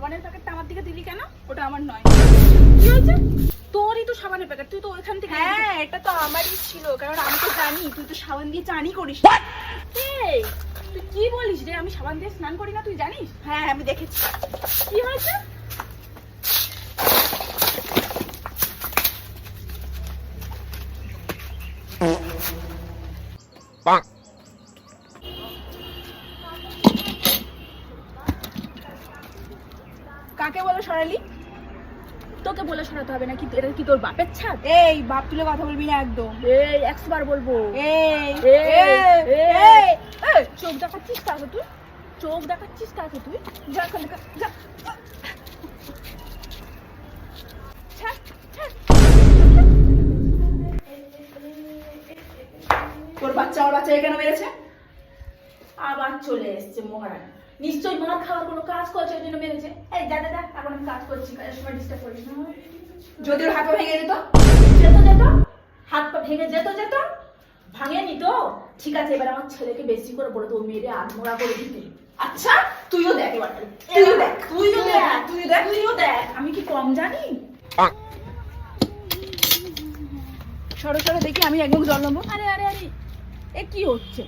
সাবানের প্যাকেটটা আমার দিকে দিলি কেন? ওটা আমার নয়। কি হয়েছে? তোরই তো সাবানের প্যাকেট, তুই তো ওইখান থেকে। হ্যাঁ, এটা তো আমারই ছিল, কারণ আমি তো জানি তুই তো সাবান দিয়ে চানই করিস। এই তুই কি বলিস রে? আমি সাবান দিয়ে স্নান করি না, তুই জানিস? হ্যাঁ, আমি দেখেছি। কি হয়েছে? কাকে বলে সরালি? তোকে বলে সরাতে হবে নাকি? এটা কি তোর বাপের ছাদ? এই বাপ তুলে কথা বলবি না একদম। এই 100 বার বলবো। এই চোখ দেখাচ্ছিস কাকে তুই? চোখ দেখাচ্ছিস কাকে তুই? যা এখান থেকে, যা। তোর বাচ্চা আমার বাচ্চাকে কেন মেরেছে? আবার চলে এসছে মহারানী। নিশ্চয়ই মার খাওয়ার কোনো কাজ করছে, ওই জন্য মেরেছে। এই যা যা যা, এখন আমি কাজ করছি, কাজের সময় ডিস্টার্ব করিস না। যদি ওর হাত পা ভেঙে যেত, হাত পা ভেঙে যেত, ভাঙেনি তো? ঠিক আছে, এবার আমার ছেলেকে বেশি করে বলে তো মেরে আধমরা করে দিতে। আচ্ছা, তুইও দেখ এবার, তুইও দেখ আমি কি কম জানি? সরো সরো দেখি, আমি একদম জল নেবো। আরে আরে আরে, এ কি হচ্ছে?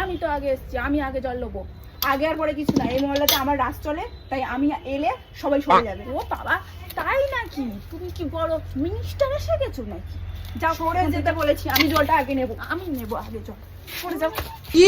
আমি তো আগে এসছি, আমি আগে জল নেবো। আগে আর পরে কিছু না, এই মহল্লাতে আমার রাস চলে, তাই আমি এলে সবাই সরে যাবে। ও বাবা, তাই নাকি? তুমি কি বড় মিনিস্টার এসে গেছো নাকি? যাও, সরে যেতে বলেছি, আমি জলটা আগে নেবো। আমি নেবো আগে জল, সরে যাও। কি